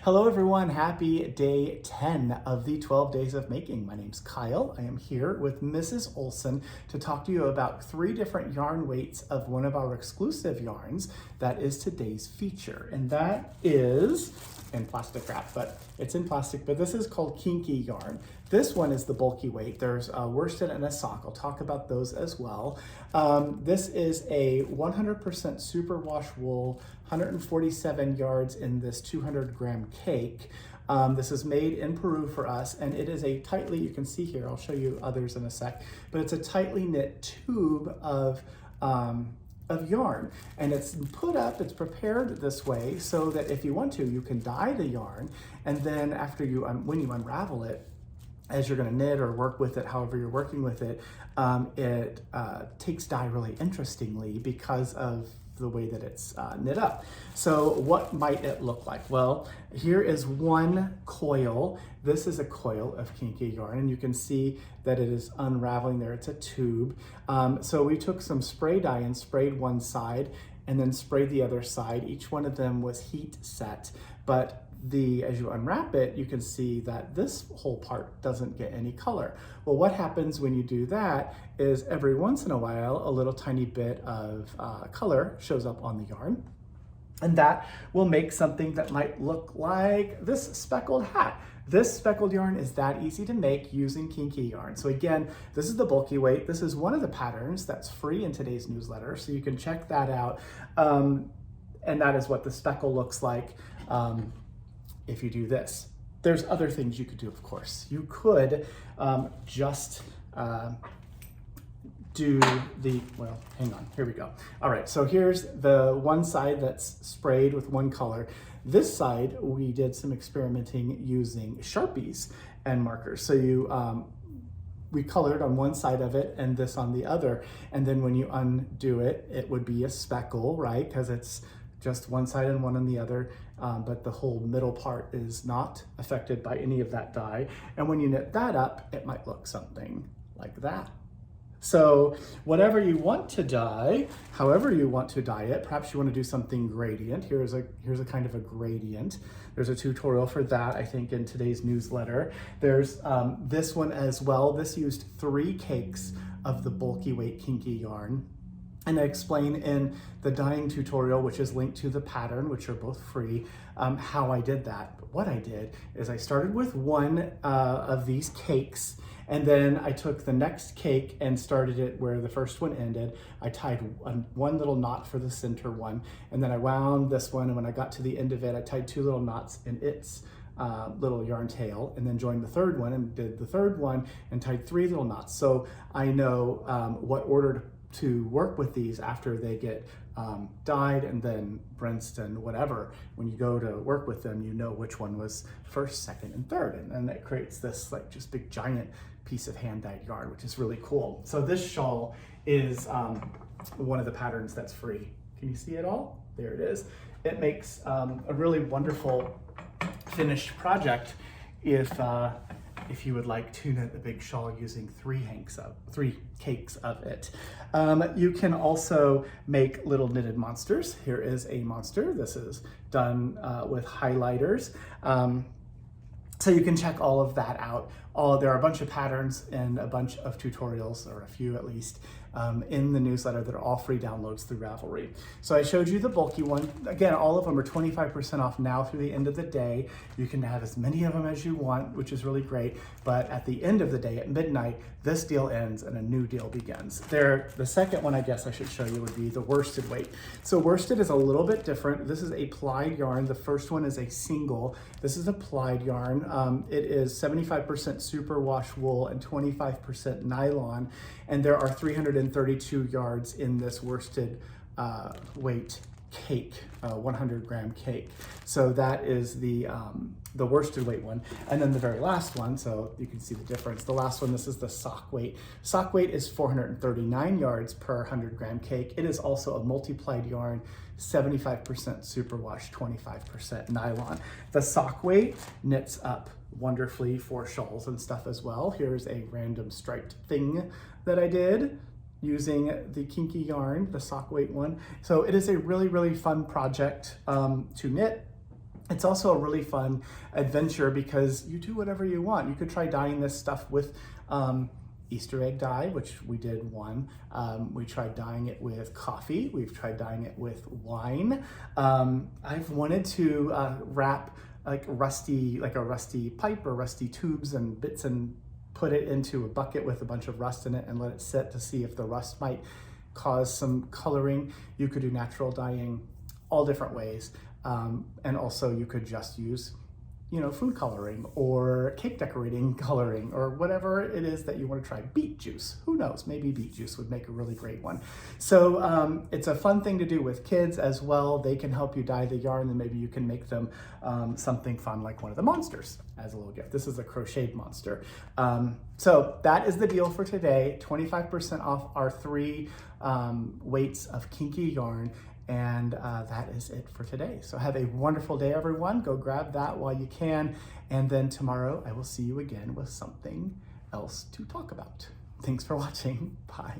Hello everyone, happy day 10 of the 12 days of making. My name's Kyle. I am here with Mrs. Olson to talk to you about 3 different yarn weights of one of our exclusive yarns that is today's feature. And that is in plastic wrap, but it's in plastic, but this is called kinky yarn. This one is the bulky weight. There's a worsted and a sock. I'll talk about those as well. This is a 100% superwash wool, 147 yards in this 200-gram cake. This is made in Peru for us, and it is a tightly, you can see here, I'll show you others in a sec, but it's a tightly knit tube of yarn, and it's put up, it's prepared this way so that if you want to, you can dye the yarn, and then after you, when you unravel it, as you're going to knit or work with it, however you're working with it, it takes dye really interestingly because of the way that it's knit up. So what might it look like? Well, here is one coil. This is a coil of kinky yarn, and you can see that it is unraveling there. It's a tube. So we took some spray dye and sprayed one side and then sprayed the other side. Each one of them was heat set, but as you unwrap it, you can see that this whole part doesn't get any color. Well, what happens when you do that is every once in a while, a little tiny bit of color shows up on the yarn. And that will make something that might look like this speckled hat. This speckled yarn is that easy to make using kinky yarn. So again, this is the bulky weight. This is one of the patterns that's free in today's newsletter, so you can check that out. And that is what the speckle looks like. If you do this. There's other things you could do, of course. You could just do well, hang on, here we go. All right, so here's the one side that's sprayed with one color. This side, we did some experimenting using Sharpies and markers. So we colored on one side of it and this on the other. And then when you undo it, it would be a speckle, right? Because it's just one side and one on the other, but the whole middle part is not affected by any of that dye. And when you knit that up, it might look something like that. So whatever you want to dye, however you want to dye it, perhaps you want to do something gradient. Here's a kind of a gradient. There's a tutorial for that, I think, in today's newsletter. There's this one as well. This used 3 cakes of the bulky weight kinky yarn. And I explain in the dyeing tutorial, which is linked to the pattern, which are both free, how I did that. But what I did is I started with one of these cakes, and then I took the next cake and started it where the first one ended. I tied one little knot for the center one, and then I wound this one, and when I got to the end of it, I tied 2 little knots in its little yarn tail, and then joined the third one and did the third one and tied 3 little knots. So I know what order to work with these after they get dyed and then rinsed and whatever. When you go to work with them, you know which one was first, second, and third, and then it creates this like just big giant piece of hand-dyed yarn, which is really cool. So this shawl is one of the patterns that's free. Can you see it all? There it is. It makes a really wonderful finished project if you would like to knit a big shawl using 3 cakes of it. You can also make little knitted monsters. Here is a monster. This is done with highlighters. So you can check all of that out. There are a bunch of patterns and a bunch of tutorials, or a few at least, in the newsletter that are all free downloads through Ravelry. So I showed you the bulky one. Again, all of them are 25% off now through the end of the day. You can have as many of them as you want, which is really great. But at the end of the day, at midnight, this deal ends and a new deal begins. The second one I guess I should show you would be the worsted weight. So worsted is a little bit different. This is a plied yarn. The first one is a single. This is a plied yarn. It is 75% superwash wool and 25% nylon. And there are 332 yards in this worsted weight cake, 100-gram cake. So that is the worsted weight one. And then the very last one, so you can see the difference. The last one, this is the sock weight. Sock weight is 439 yards per 100-gram cake. It is also a multi-plied yarn, 75% superwash, 25% nylon. The sock weight knits up wonderfully for shawls and stuff as well. Here's a random striped thing that I did using the kinky yarn, the sock weight one. So it is a really, really fun project to knit. It's also a really fun adventure because you do whatever you want. You could try dyeing this stuff with Easter egg dye, which we did one. We tried dyeing it with coffee. We've tried dyeing it with wine. I've wanted to wrap like a rusty pipe or rusty tubes and bits and put it into a bucket with a bunch of rust in it and let it sit to see if the rust might cause some coloring. You could do natural dyeing all different ways. And also you could just use, food coloring or cake decorating coloring or whatever it is that you want to try. Beet juice, who knows, maybe beet juice would make a really great one. So it's a fun thing to do with kids as well. They can help you dye the yarn, and maybe you can make them something fun like one of the monsters as a little gift. This is a crocheted monster. So that is the deal for today. 25% off our 3 weights of kinky yarn. And that is it for today. So have a wonderful day, everyone. Go grab that while you can. And then tomorrow I will see you again with something else to talk about. Thanks for watching. Bye.